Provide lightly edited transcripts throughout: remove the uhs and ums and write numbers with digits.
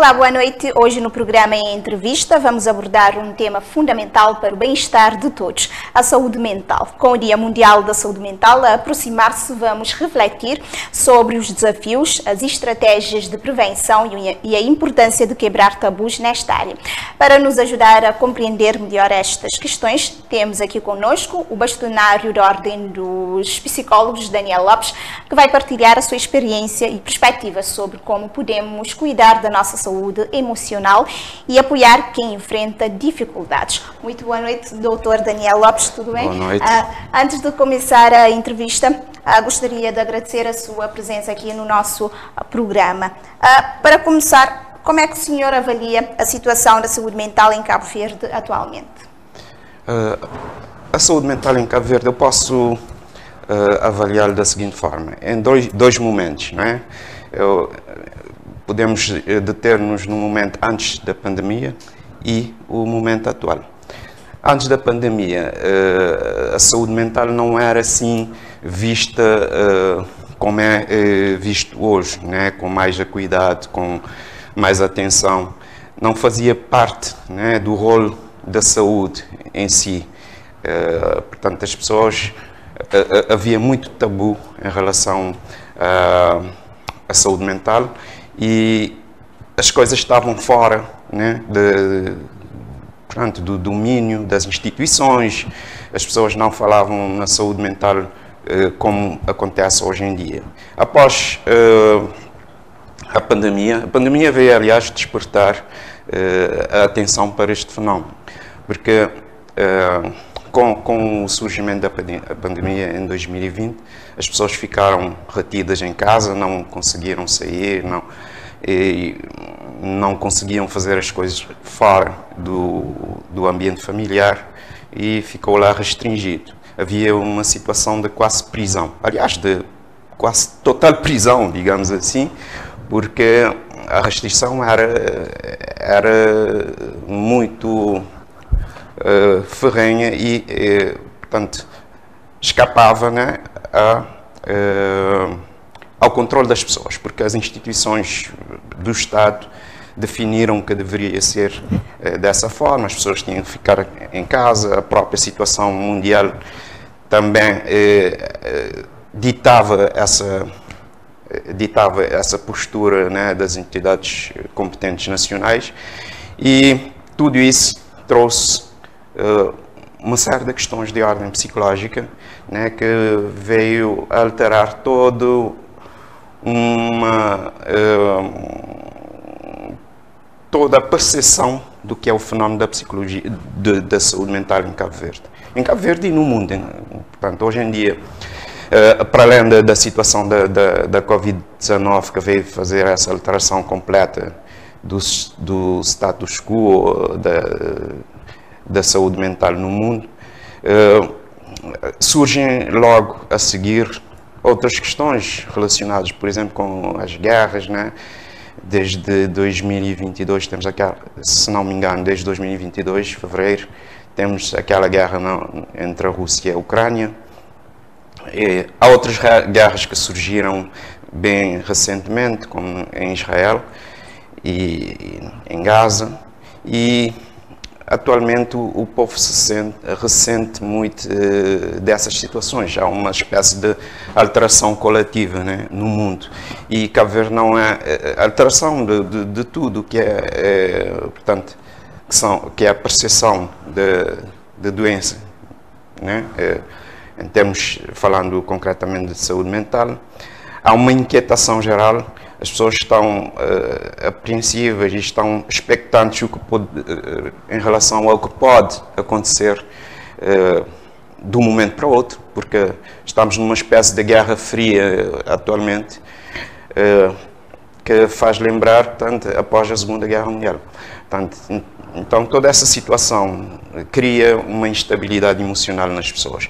Olá, boa noite. Hoje no programa em entrevista vamos abordar um tema fundamental para o bem-estar de todos, a saúde mental. Com o Dia Mundial da Saúde Mental a aproximar-se, vamos refletir sobre os desafios, as estratégias de prevenção e a importância de quebrar tabus nesta área. Para nos ajudar a compreender melhor estas questões, temos aqui conosco o bastonário da Ordem dos Psicólogos, Daniel Lopes, que vai partilhar a sua experiência e perspectiva sobre como podemos cuidar da nossa saúde emocional e apoiar quem enfrenta dificuldades. Muito boa noite, doutor Daniel Lopes, tudo bem? Boa noite. Antes de começar a entrevista, gostaria de agradecer a sua presença aqui no nosso programa. Para começar, como é que o senhor avalia a situação da saúde mental em Cabo Verde atualmente? A saúde mental em Cabo Verde eu posso avaliá-la da seguinte forma, em dois momentos, não é? Podemos deter-nos no momento antes da pandemia e o momento atual. Antes da pandemia, a saúde mental não era assim vista como é visto hoje, né? Com mais acuidado, com mais atenção. Não fazia parte, né, do rolo da saúde em si. Portanto, as pessoas... havia muito tabu em relação à saúde mental e as coisas estavam fora, né, do domínio das instituições. As pessoas não falavam na saúde mental como acontece hoje em dia. Após a pandemia veio, aliás, despertar a atenção para este fenómeno, porque com o surgimento da pandemia em 2020, as pessoas ficaram retidas em casa, não conseguiram sair, não conseguiam fazer as coisas fora do ambiente familiar e ficou lá restringido. Havia uma situação de quase prisão, aliás, de quase total prisão, digamos assim, porque a restrição era muito ferrenha e, portanto, escapava, né, ao controle das pessoas, porque as instituições do Estado definiram que deveria ser dessa forma, as pessoas tinham que ficar em casa, a própria situação mundial também ditava essa postura, né, das entidades competentes nacionais, e tudo isso trouxe uma série de questões de ordem psicológica, né, que veio alterar toda a percepção do que é o fenómeno da psicologia, da saúde mental em Cabo Verde. Em Cabo Verde e no mundo. Portanto, hoje em dia, para além da situação da Covid-19, que veio fazer essa alteração completa do status quo da saúde mental no mundo, surgem logo a seguir outras questões relacionadas, por exemplo, com as guerras, né? Desde 2022, temos aquela, se não me engano, desde 2022, fevereiro, temos aquela guerra entre a Rússia e a Ucrânia. Há outras guerras que surgiram bem recentemente, como em Israel e em Gaza, e atualmente o povo ressente muito dessas situações. Há uma espécie de alteração coletiva, né, no mundo. E Cabo Verde não é alteração de tudo que portanto, que é a percepção de doença, né? Em termos, falando concretamente de saúde mental, há uma inquietação geral. As pessoas estão apreensivas e estão expectantes em relação ao que pode acontecer de um momento para o outro, porque estamos numa espécie de guerra fria atualmente, que faz lembrar, tanto após a Segunda Guerra Mundial. Então, toda essa situação cria uma instabilidade emocional nas pessoas.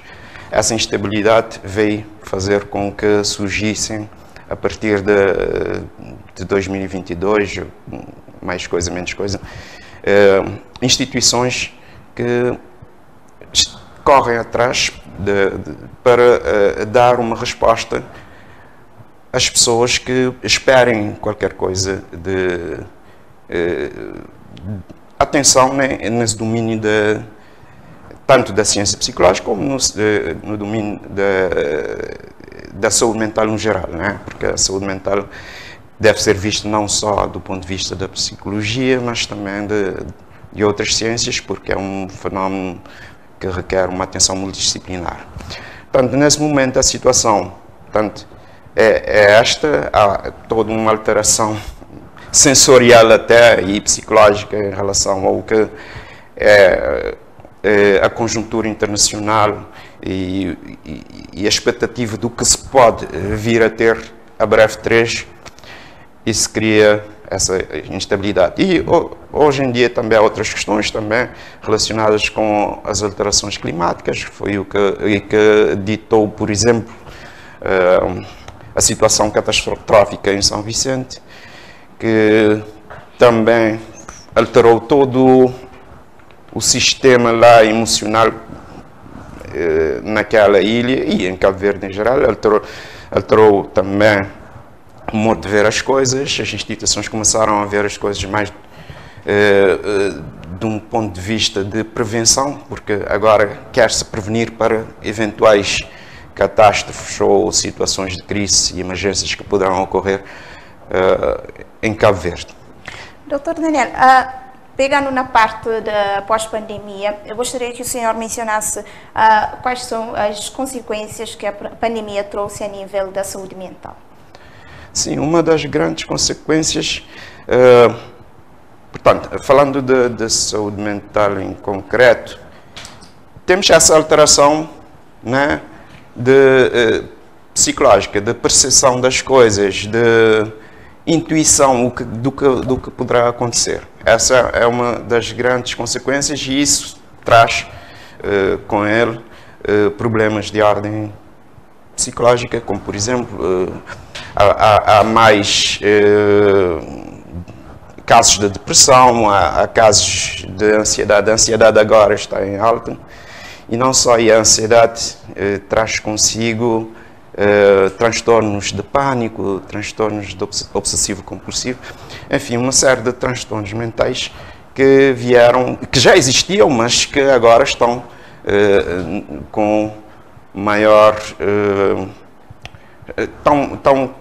Essa instabilidade veio fazer com que surgissem, a partir de 2022, mais coisa, menos coisa, instituições que correm atrás para dar uma resposta às pessoas que esperem qualquer coisa atenção, né, nesse domínio tanto da ciência psicológica como no domínio da saúde mental no geral, né? Porque a saúde mental deve ser vista não só do ponto de vista da psicologia, mas também de outras ciências, porque é um fenómeno que requer uma atenção multidisciplinar. Portanto, nesse momento a situação, portanto, é esta, há toda uma alteração sensorial até e psicológica em relação ao que é a conjuntura internacional e a expectativa do que se pode vir a ter a breve trecho. Isso cria essa instabilidade. E hoje em dia também há outras questões também relacionadas com as alterações climáticas. Foi o que ditou, por exemplo, a situação catastrófica em São Vicente, que também alterou todo o sistema lá emocional naquela ilha e em Cabo Verde em geral. Alterou também o modo de ver as coisas. As instituições começaram a ver as coisas mais de um ponto de vista de prevenção, porque agora quer-se prevenir para eventuais catástrofes ou situações de crise e emergências que poderão ocorrer em Cabo Verde. Doutor Daniel, pegando na parte da pós-pandemia, eu gostaria que o senhor mencionasse quais são as consequências que a pandemia trouxe a nível da saúde mental. Sim, uma das grandes consequências, portanto, falando de saúde mental em concreto, temos essa alteração, né, psicológica, de percepção das coisas, de intuição do que poderá acontecer. Essa é uma das grandes consequências e isso traz com ele problemas de ordem psicológica, como por exemplo, há mais casos de depressão, há casos de ansiedade. A ansiedade agora está em alta e não só a ansiedade traz consigo transtornos de pânico, transtornos de obsessivo-compulsivo, enfim, uma série de transtornos mentais que vieram, que já existiam, mas que agora estão com maior, estão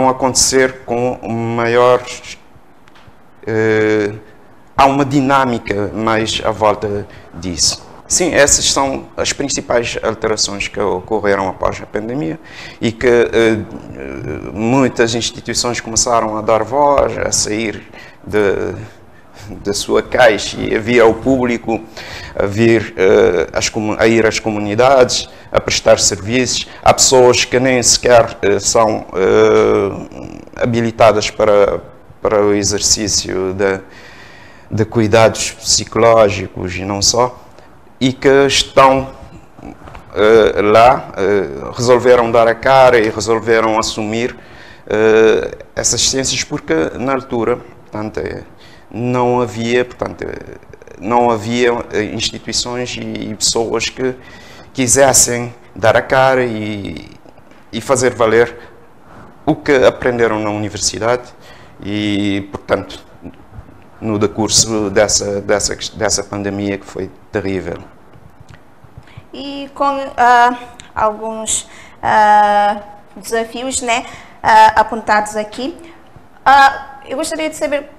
a acontecer com maior, há uma dinâmica mais à volta disso. Sim, essas são as principais alterações que ocorreram após a pandemia e que muitas instituições começaram a dar voz, a sair da sua caixa e a vir ao público, a ir às comunidades, a prestar serviços. Há pessoas que nem sequer são habilitadas para o exercício de cuidados psicológicos e não só, e que estão lá, resolveram dar a cara e resolveram assumir essas ciências, porque na altura, portanto, não havia instituições e pessoas que quisessem dar a cara e fazer valer o que aprenderam na universidade e, portanto, no decurso dessa pandemia que foi terrível. E com alguns desafios, né, apontados aqui, eu gostaria de saber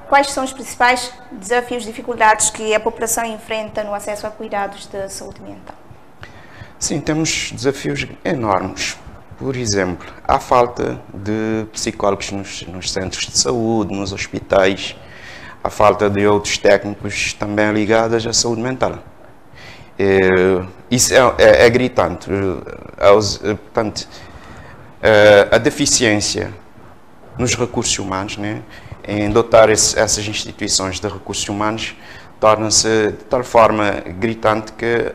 quais são os principais desafios, dificuldades que a população enfrenta no acesso a cuidados de saúde mental. Sim, temos desafios enormes. Por exemplo, há falta de psicólogos nos centros de saúde, nos hospitais, a falta de outros técnicos também ligados à saúde mental. Isso é gritante. Portanto, a deficiência nos recursos humanos, né, em dotar essas instituições de recursos humanos, torna-se de tal forma gritante que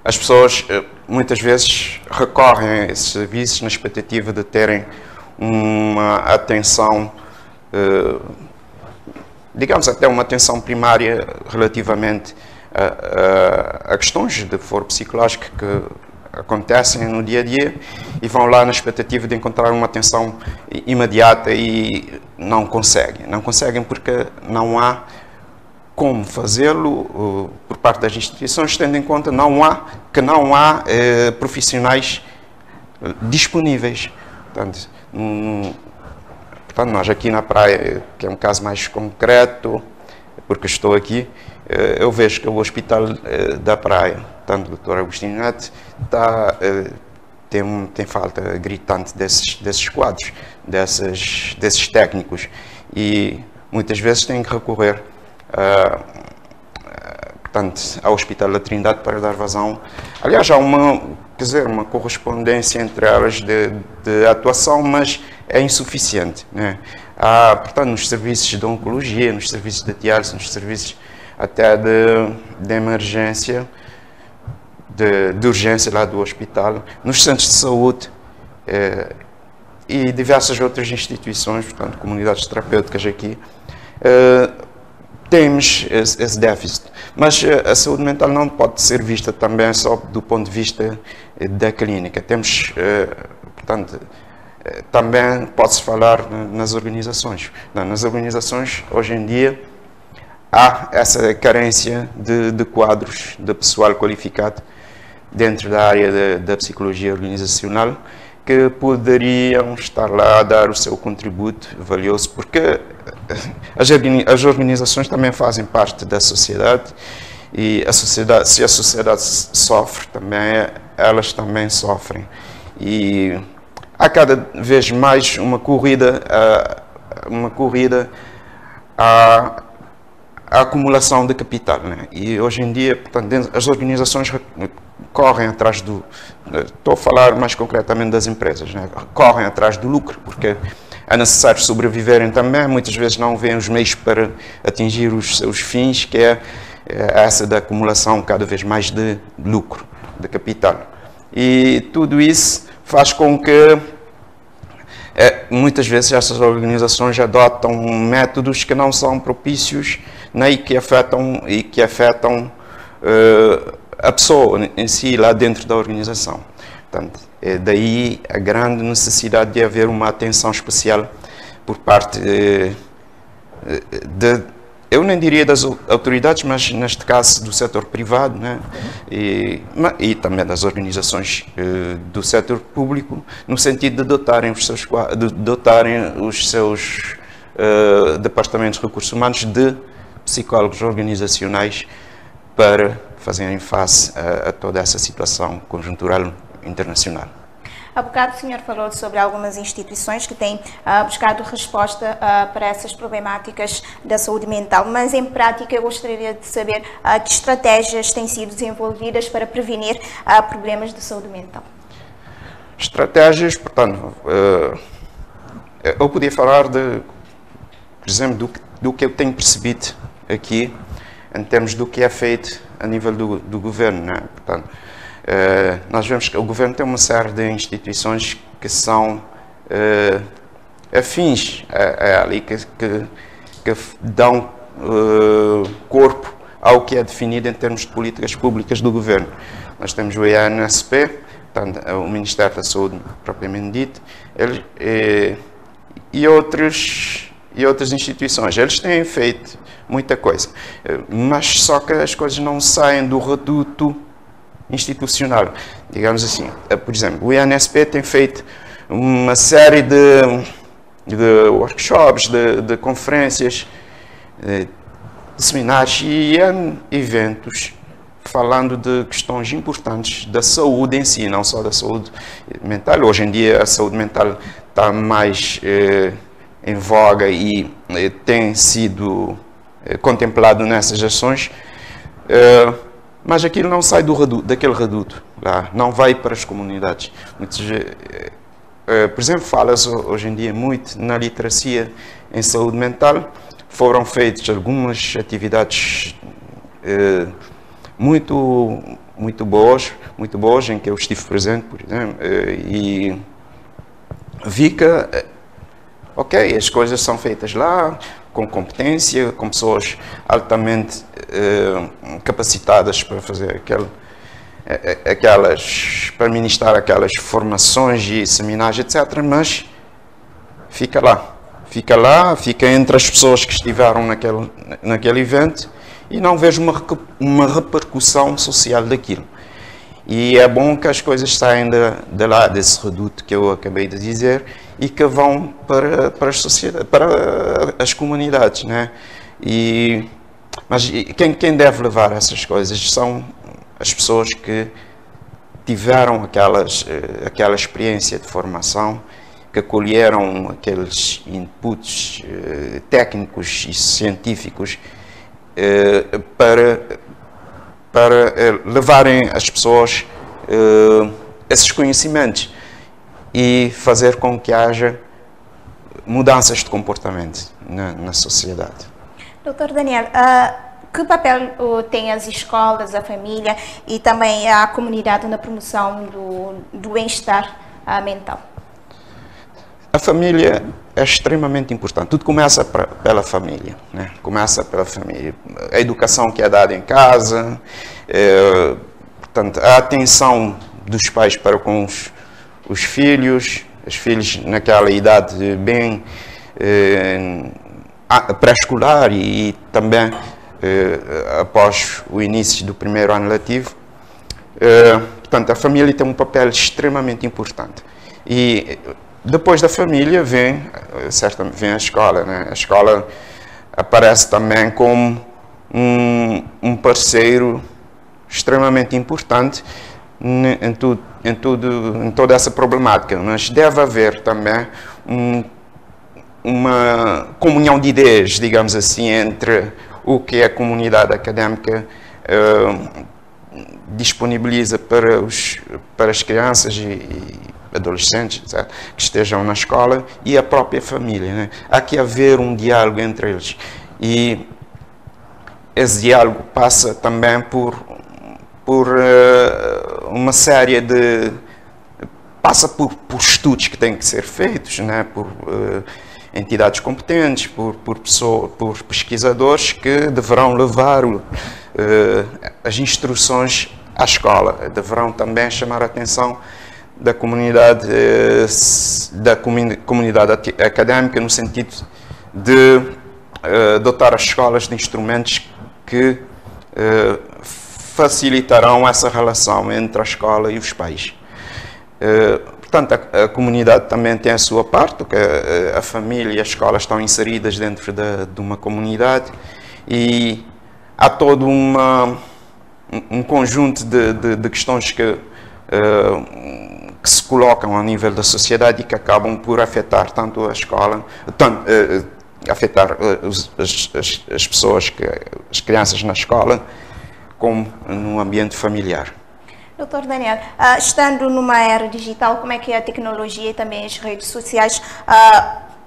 as pessoas muitas vezes recorrem a esses serviços na expectativa de terem uma atenção, digamos até uma atenção primária relativamente a questões de foro psicológico que acontecem no dia a dia e vão lá na expectativa de encontrar uma atenção imediata e não conseguem. Não conseguem porque não há como fazê-lo por parte das instituições, tendo em conta que não há profissionais disponíveis. Portanto, nós aqui na praia, que é um caso mais concreto, porque estou aqui, eu vejo que o Hospital da Praia, tanto o Dr. Agostinho Neto, tem falta gritante desses quadros, desses técnicos, e muitas vezes tem que recorrer portanto, ao Hospital da Trindade para dar vazão. Aliás, há uma correspondência entre elas de atuação, mas é insuficiente, né? Há, portanto, nos serviços de oncologia, nos serviços de diálise, nos serviços até de emergência, de urgência lá do hospital, nos centros de saúde e diversas outras instituições, portanto, comunidades terapêuticas aqui, temos esse déficit. Mas a saúde mental não pode ser vista também só do ponto de vista da clínica. Temos, portanto, também pode-se falar nas organizações. Nas organizações, hoje em dia, há essa carência de quadros, de pessoal qualificado dentro da área da psicologia organizacional, que poderiam estar lá a dar o seu contributo valioso, porque as organizações também fazem parte da sociedade e se a sociedade sofre, também elas também sofrem. E há cada vez mais uma corrida à acumulação de capital, né? E hoje em dia, portanto, as organizações correm atrás estou a falar mais concretamente das empresas, né? Correm atrás do lucro, porque é necessário sobreviverem também, muitas vezes não veem os meios para atingir os seus fins, que é essa da acumulação cada vez mais de lucro, de capital. E tudo isso faz com que muitas vezes essas organizações adotam métodos que não são propícios, né, e que afetam a pessoa em si lá dentro da organização. Portanto, é daí a grande necessidade de haver uma atenção especial por parte eu nem diria das autoridades, mas neste caso do setor privado, né? E também das organizações do setor público, no sentido de dotarem os seus departamentos de recursos humanos de psicólogos organizacionais para fazerem face a toda essa situação conjuntural internacional. Há bocado o senhor falou sobre algumas instituições que têm buscado resposta para essas problemáticas da saúde mental, mas em prática eu gostaria de saber que estratégias têm sido desenvolvidas para prevenir problemas de saúde mental. Estratégias, portanto, eu podia falar por exemplo, do que eu tenho percebido aqui, em termos do que é feito a nível do governo, né? Portanto, nós vemos que o governo tem uma série de instituições que são afins a ali, que dão corpo ao que é definido em termos de políticas públicas do governo. Nós temos o IANSP, portanto, o Ministério da Saúde propriamente dito, e outras instituições. Eles têm feito muita coisa, mas só que as coisas não saem do reduto institucional, digamos assim. Por exemplo, o IANSP tem feito uma série de workshops, de conferências, de seminários e eventos falando de questões importantes da saúde em si, não só da saúde mental. Hoje em dia a saúde mental está mais em voga e tem sido contemplado nessas ações, mas aquilo não sai daquele reduto, lá, não vai para as comunidades. Por exemplo, fala-se hoje em dia muito na literacia em saúde mental. Foram feitas algumas atividades muito boas, em que eu estive presente, por exemplo, e vi que ok, as coisas são feitas lá, com competência, com pessoas altamente capacitadas para fazer para ministrar aquelas formações e seminários, etc., mas fica lá, fica entre as pessoas que estiveram naquele evento e não vejo uma repercussão social daquilo. E é bom que as coisas saem de lá, desse reduto que eu acabei de dizer, e que vão para as sociedades, para as comunidades, né? Mas quem deve levar essas coisas são as pessoas que tiveram aquela experiência de formação, que colheram aqueles inputs técnicos e científicos para levarem as pessoas esses conhecimentos e fazer com que haja mudanças de comportamento na sociedade. Doutor Daniel, que papel tem as escolas, a família e também a comunidade na promoção do bem-estar mental? A família é extremamente importante. Tudo começa pela família, né? Começa pela família. A educação que é dada em casa, portanto, a atenção dos pais para com os filhos naquela idade bem pré-escolar e também após o início do primeiro ano letivo. Portanto, a família tem um papel extremamente importante. E depois da família vem a escola, né? A escola aparece também como um parceiro extremamente importante em toda essa problemática, mas deve haver também uma comunhão de ideias, digamos assim, entre o que a comunidade académica disponibiliza para as crianças e adolescentes, etc., que estejam na escola, e a própria família, né? Há que haver um diálogo entre eles. E esse diálogo passa também por uma série passa por estudos que têm que ser feitos, né? Por entidades competentes, por pesquisadores que deverão levar as instruções à escola. Deverão também chamar a atenção da comunidade académica, no sentido de dotar as escolas de instrumentos que facilitarão essa relação entre a escola e os pais. Portanto, a comunidade também tem a sua parte, porque a família e a escola estão inseridas dentro de uma comunidade, e há todo um conjunto de questões que se colocam a nível da sociedade e que acabam por afetar tanto a escola, afetar as pessoas, as crianças na escola, como no ambiente familiar. Doutor Daniel, estando numa era digital, como é que a tecnologia e também as redes sociais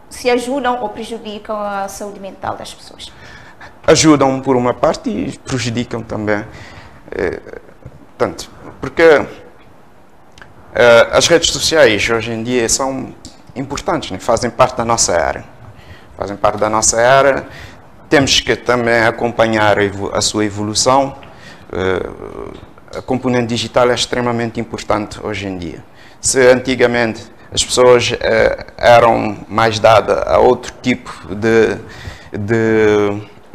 se ajudam ou prejudicam a saúde mental das pessoas? Ajudam por uma parte e prejudicam também. Porque as redes sociais hoje em dia são importantes, né? Fazem parte da nossa era. Fazem parte da nossa era. Temos que também acompanhar a sua evolução. A componente digital é extremamente importante hoje em dia. Se antigamente as pessoas eram mais dadas a outro tipo de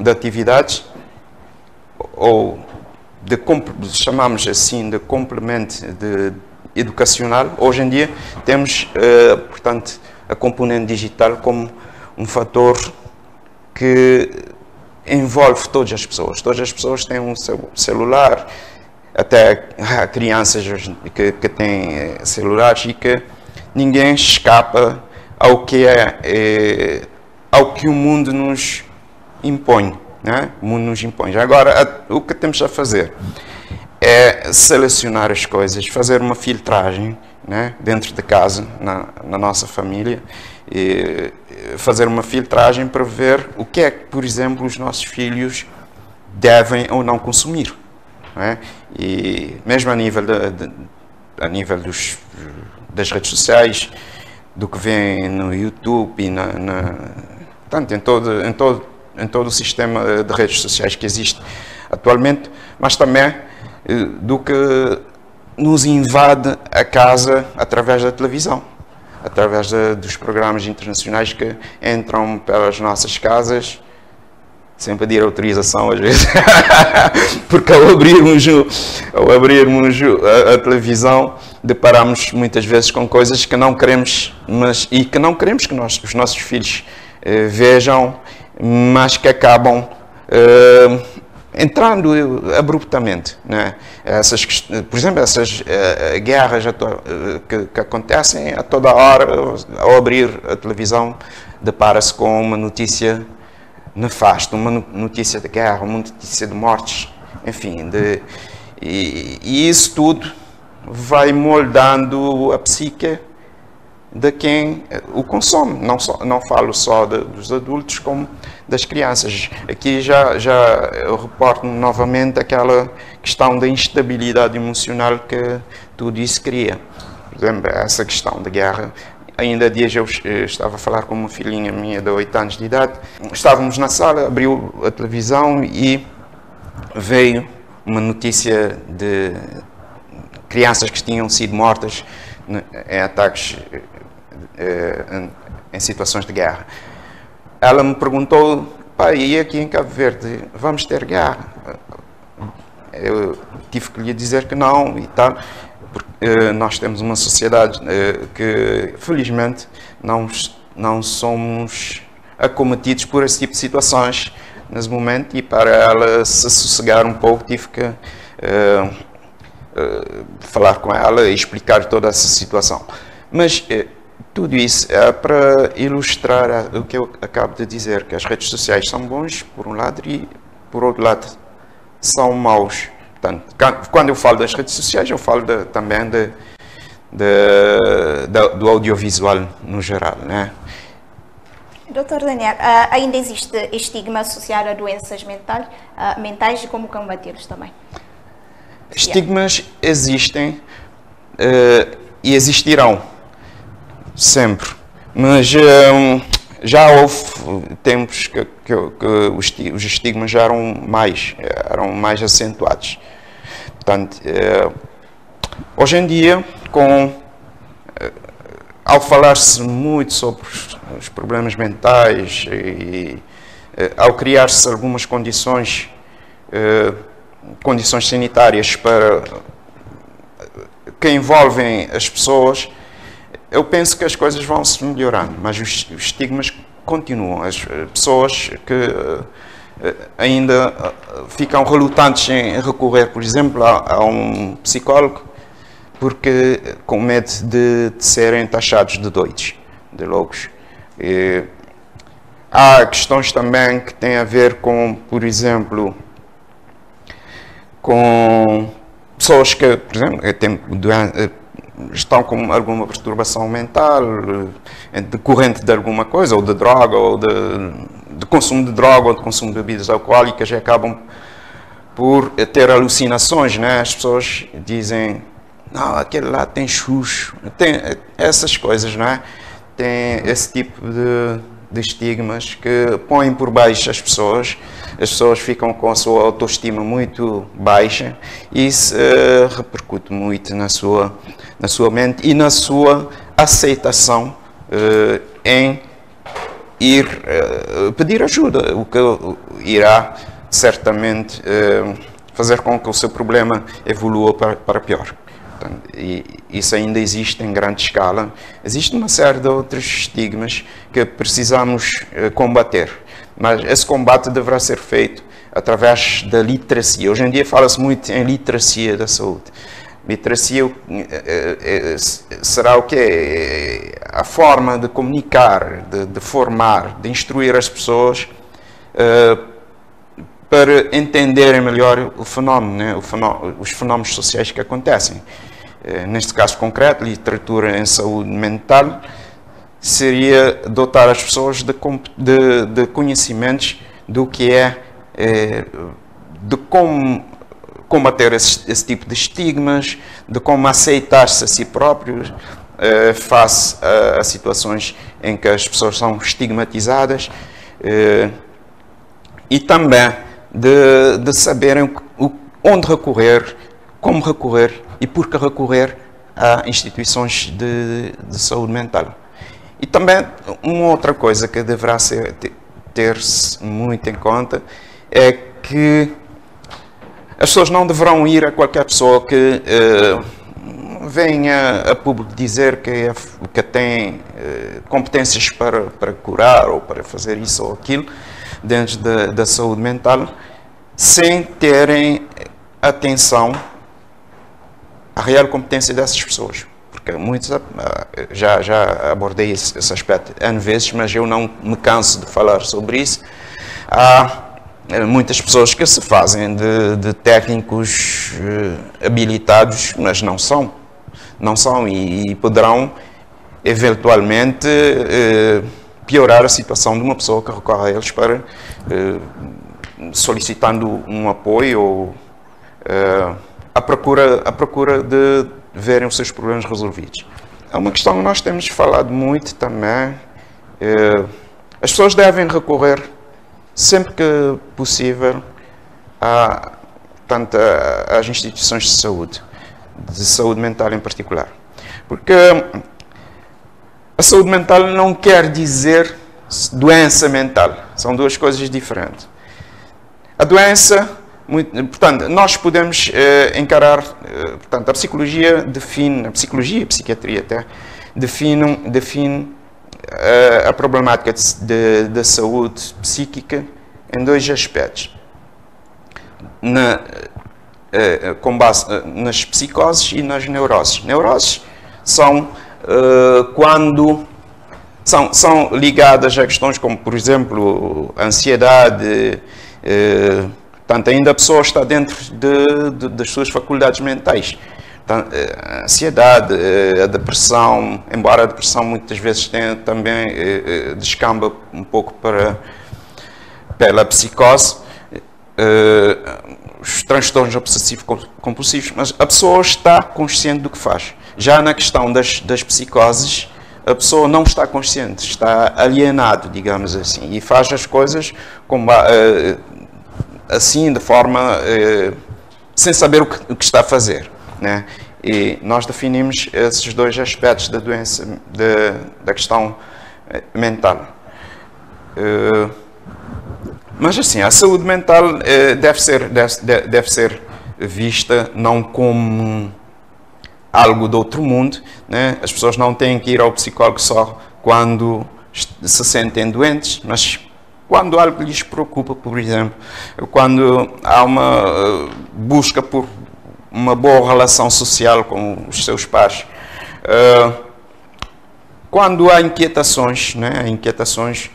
atividades, ou chamamos assim de complemento educacional, hoje em dia temos, portanto, a componente digital como um fator que envolve todas as pessoas. Todas as pessoas têm um celular, até há crianças que têm celulares, e que ninguém escapa ao que o mundo nos impõe, né? O mundo nos impõe. Agora, o que temos a fazer é selecionar as coisas, fazer uma filtragem, né, dentro de casa, na nossa família, e fazer uma filtragem para ver o que é que, por exemplo, os nossos filhos devem ou não consumir. Não é? E mesmo a nível das redes sociais, do que vem no YouTube e tanto em todo o sistema de redes sociais que existe atualmente, mas também do que nos invade a casa através da televisão, através dos programas internacionais que entram pelas nossas casas, sem pedir autorização às vezes, porque ao abrirmos a televisão, deparamos muitas vezes com coisas que não queremos, e que não queremos que os nossos filhos vejam, mas que acabam entrando abruptamente, né? Por exemplo, essas guerras que acontecem a toda hora, ao abrir a televisão, depara-se com uma notícia nefasta, uma notícia de guerra, uma notícia de mortes, enfim, e isso tudo vai moldando a psique de quem o consome. Não falo só dos adultos, como das crianças. Aqui já eu reporto novamente aquela questão da instabilidade emocional que tudo isso cria. Por exemplo, essa questão da guerra. Ainda há dias eu estava a falar com uma filhinha minha de 8 anos de idade. Estávamos na sala, abriu a televisão e veio uma notícia de crianças que tinham sido mortas em ataques, em situações de guerra. Ela me perguntou: pai, e aqui em Cabo Verde vamos ter guerra? Eu tive que lhe dizer que não e tal. Porque nós temos uma sociedade que, felizmente, não somos acometidos por esse tipo de situações nesse momento, e para ela se sossegar um pouco tive que falar com ela e explicar toda essa situação. Mas tudo isso é para ilustrar o que eu acabo de dizer, que as redes sociais são bons por um lado e, por outro lado, são maus. Portanto, quando eu falo das redes sociais, eu falo também do audiovisual no geral, né? Dr. Daniel, ainda existe estigma associado a doenças mentais e como combatê-los também? Estigmas existem e existirão sempre, mas já houve tempos que os estigmas já eram mais acentuados. Portanto, hoje em dia, ao falar-se muito sobre os problemas mentais e ao criar-se algumas condições sanitárias que envolvem as pessoas, eu penso que as coisas vão se melhorando, mas os estigmas continuam. As pessoas que ainda ficam relutantes em recorrer, por exemplo, a um psicólogo, porque com medo de serem taxados de doidos, de loucos. Há questões também que têm a ver com, por exemplo, com pessoas que, por exemplo, estão com alguma perturbação mental decorrente de alguma coisa, ou de droga, ou de consumo de droga, ou de consumo de bebidas alcoólicas, e acabam por ter alucinações, né? As pessoas dizem: não, aquele lá tem chucho, tem essas coisas, não é? Tem esse tipo de estigmas que põem por baixo as pessoas ficam com a sua autoestima muito baixa, e isso repercute muito na sua mente e na sua aceitação em ir pedir ajuda, o que irá certamente fazer com que o seu problema evolua para pior. Portanto, e isso ainda existe em grande escala. Existe uma série de outros estigmas que precisamos combater, mas esse combate deverá ser feito através da literacia. Hoje em dia fala-se muito em literacia da saúde. Literacia será o quê? A forma de comunicar, de formar, de instruir as pessoas para entenderem melhor o fenómeno, né? Os fenómenos sociais que acontecem. Neste caso concreto, literatura em saúde mental seria dotar as pessoas de conhecimentos do que de como combater esse tipo de estigmas, de como aceitar-se a si próprios face a situações em que as pessoas são estigmatizadas, e também de saberem onde recorrer, como recorrer e por que recorrer a instituições de saúde mental. E também uma outra coisa que deverá ter-se muito em conta é que as pessoas não deverão ir a qualquer pessoa que venha a público dizer que tem competências para curar ou para fazer isso ou aquilo dentro da saúde mental, sem terem atenção à real competência dessas pessoas. Porque muitos, já abordei esse aspecto N vezes, mas eu não me canso de falar sobre isso. Há muitas pessoas que se fazem de técnicos habilitados, mas não são e poderão eventualmente piorar a situação de uma pessoa que recorre a eles para solicitando um apoio ou à procura de verem os seus problemas resolvidos. É uma questão que nós temos falado muito também. As pessoas devem recorrer sempre que possível tanto às instituições de saúde mental em particular. Porque a saúde mental não quer dizer doença mental. São duas coisas diferentes. A doença, portanto, nós podemos encarar, portanto, a psicologia e a psiquiatria até, define a problemática da saúde psíquica em dois aspectos. Com base nas psicoses e nas neuroses. Neuroses são são ligadas a questões como, por exemplo, ansiedade, portanto, ainda a pessoa está dentro das suas faculdades mentais. A ansiedade, a depressão, embora a depressão muitas vezes também descamba um pouco pela psicose, os transtornos obsessivo-compulsivos, mas a pessoa está consciente do que faz. Já na questão das psicoses, a pessoa não está consciente, está alienado, digamos assim, e faz as coisas assim, de forma sem saber o que está a fazer, né? E nós definimos esses dois aspectos da doença, da questão mental. Mas assim, a saúde mental deve ser vista não como algo do outro mundo, né? As pessoas não têm que ir ao psicólogo só quando se sentem doentes, mas quando algo lhes preocupa, por exemplo, quando há uma busca por uma boa relação social com os seus pais, quando há inquietações, né? Inquietações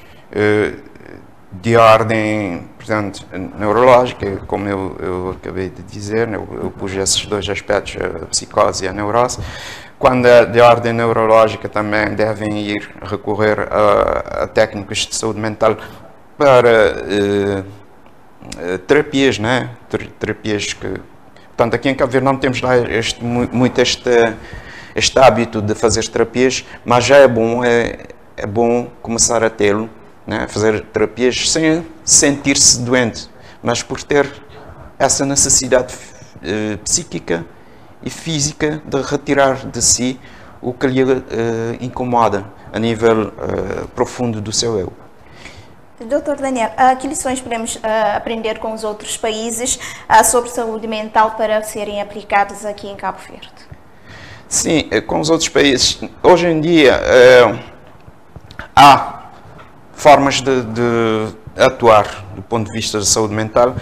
de ordem, portanto, neurológica, como eu acabei de dizer, né? Eu pus esses dois aspectos, a psicose e a neurose. Quando é de ordem neurológica, também devem recorrer a técnicos de saúde mental para terapias, né? Terapias que... Portanto, aqui em Cabo Verde não temos lá muito este hábito de fazer terapias, mas já é bom começar a tê-lo, né? Fazer terapias sem sentir-se doente, mas por ter essa necessidade psíquica e física de retirar de si o que lhe incomoda a nível profundo do seu eu. Dr. Daniel, que lições podemos aprender com os outros países sobre saúde mental para serem aplicadas aqui em Cabo Verde? Sim, com os outros países. Hoje em dia há formas de atuar do ponto de vista da saúde mental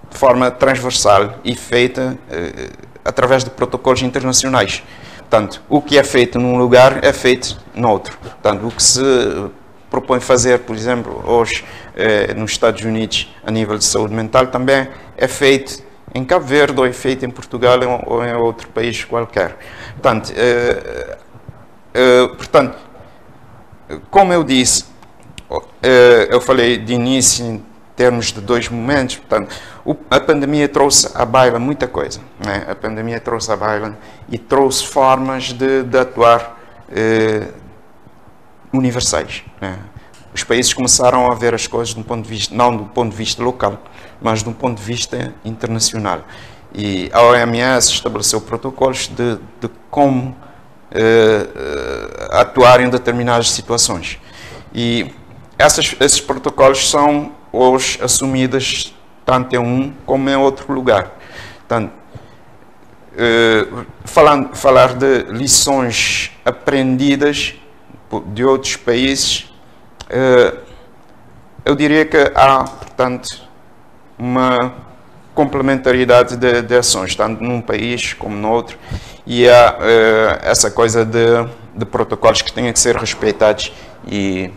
de forma transversal e feita através de protocolos internacionais. Portanto, o que é feito num lugar é feito noutro. Portanto, o que se propõe fazer, por exemplo, hoje nos Estados Unidos a nível de saúde mental também é feito em Cabo Verde ou é feito em Portugal ou em outro país qualquer. Portanto, como eu disse, eu falei de início em termos de dois momentos. Portanto, a pandemia trouxe à baila muita coisa, né? A pandemia trouxe à baila e trouxe formas de atuar universais, né? Os países começaram a ver as coisas de um ponto de vista, não do ponto de vista local, mas de um ponto de vista internacional. E a OMS estabeleceu protocolos de como atuar em determinadas situações. E esses protocolos são hoje assumidos tanto em um como em outro lugar. Portanto, falar de lições aprendidas de outros países, eu diria que há, portanto, uma complementaridade de ações, tanto num país como no outro, e há essa coisa de protocolos que têm que ser respeitados e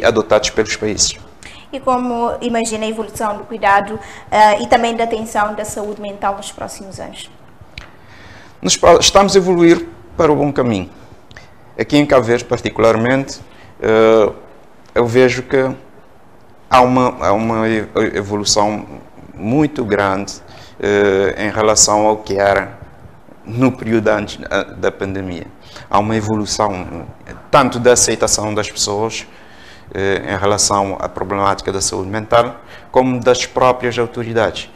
adotados pelos países. E como imagina a evolução do cuidado e também da atenção da saúde mental nos próximos anos? Estamos a evoluir para o bom caminho. Aqui em Cabo Verde, particularmente, eu vejo que há uma evolução muito grande em relação ao que era no período antes da pandemia. Há uma evolução tanto da aceitação das pessoas em relação à problemática da saúde mental, como das próprias autoridades.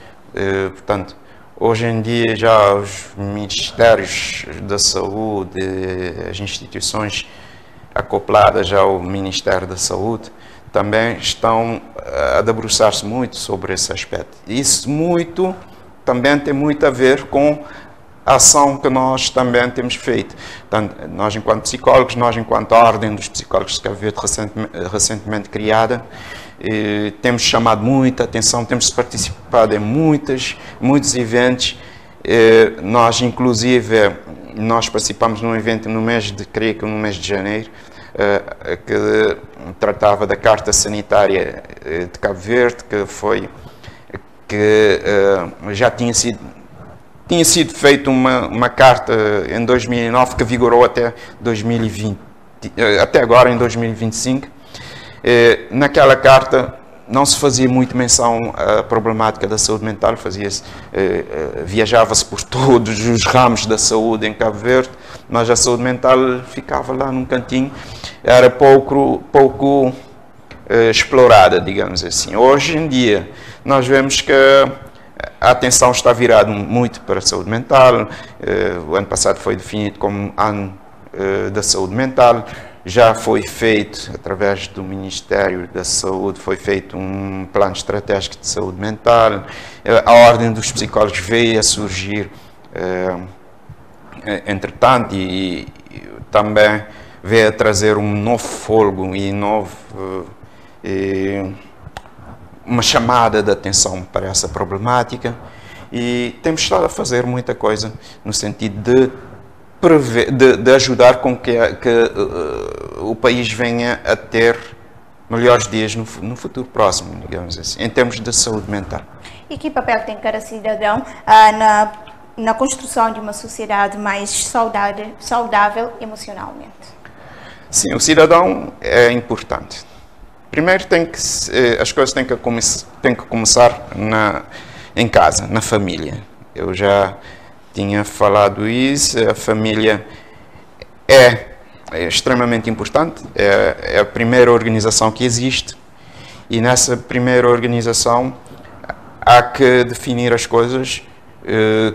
Portanto, hoje em dia já os ministérios da saúde, as instituições acopladas ao Ministério da Saúde, também estão a debruçar-se muito sobre esse aspecto. Isso também tem muito a ver com a ação que nós também temos feito. Portanto, nós, enquanto psicólogos, nós, enquanto Ordem dos Psicólogos de Cabo Verde, recentemente criada, temos chamado muita atenção, temos participado em muitos eventos. Nós, inclusive, nós participamos num evento no mês de janeiro, que tratava da Carta Sanitária de Cabo Verde, que já tinha sido feita uma carta em 2009 que vigorou até 2020, até agora em 2025. Naquela carta não se fazia muito menção à problemática da saúde mental, viajava-se por todos os ramos da saúde em Cabo Verde, mas a saúde mental ficava lá num cantinho, era pouco explorada, digamos assim. Hoje em dia nós vemos que a atenção está virada muito para a saúde mental. O ano passado foi definido como ano da saúde mental. Já foi feito, através do Ministério da Saúde, foi feito um plano estratégico de saúde mental. A Ordem dos Psicólogos veio a surgir, entretanto, e também veio a trazer um novo fôlego e uma chamada de atenção para essa problemática, e temos estado a fazer muita coisa no sentido de ajudar com que o país venha a ter melhores dias no futuro próximo, digamos assim, em termos de saúde mental. E que papel tem cada cidadão na construção de uma sociedade mais saudável emocionalmente? Sim, o cidadão é importante. Primeiro, as coisas têm que começar em casa, na família. Eu já tinha falado isso. A família é extremamente importante, é a primeira organização que existe, e nessa primeira organização há que definir as coisas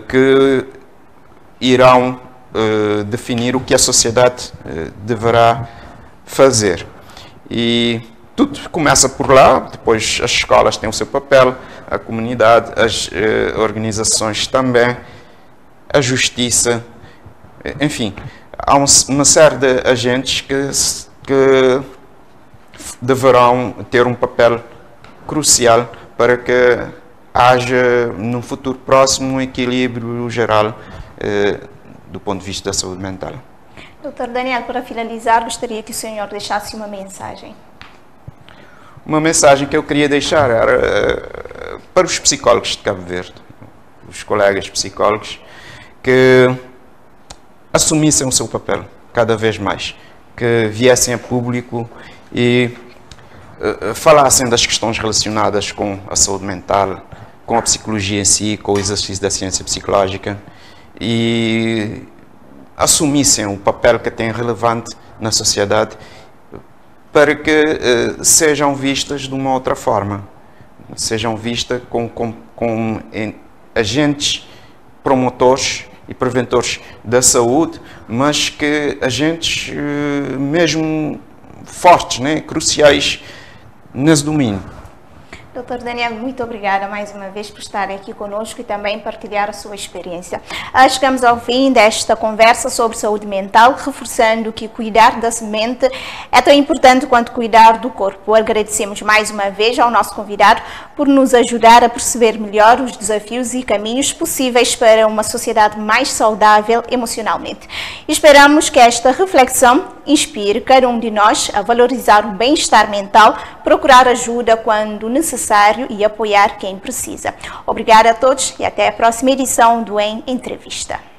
que irão definir o que a sociedade deverá fazer. E tudo começa por lá, depois as escolas têm o seu papel, a comunidade, as organizações também, a justiça, enfim, há uma série de agentes que deverão ter um papel crucial para que haja, no futuro próximo, um equilíbrio geral do ponto de vista da saúde mental. Dr. Daniel, para finalizar, gostaria que o senhor deixasse uma mensagem. Uma mensagem que eu queria deixar era para os psicólogos de Cabo Verde, os colegas psicólogos, que assumissem o seu papel cada vez mais, que viessem a público e falassem das questões relacionadas com a saúde mental, com a psicologia em si, com o exercício da ciência psicológica, e assumissem o papel que têm relevante na sociedade, para que sejam vistas de uma outra forma, sejam vistas como agentes promotores e preventores da saúde, mas que agentes mesmo fortes, né, cruciais nesse domínio. Dr. Daniel, muito obrigada mais uma vez por estar aqui conosco e também partilhar a sua experiência. Chegamos ao fim desta conversa sobre saúde mental, reforçando que cuidar da mente é tão importante quanto cuidar do corpo. Agradecemos mais uma vez ao nosso convidado por nos ajudar a perceber melhor os desafios e caminhos possíveis para uma sociedade mais saudável emocionalmente. Esperamos que esta reflexão inspire cada um de nós a valorizar o bem-estar mental, procurar ajuda quando necessário e apoiar quem precisa. Obrigada a todos e até a próxima edição do Em Entrevista.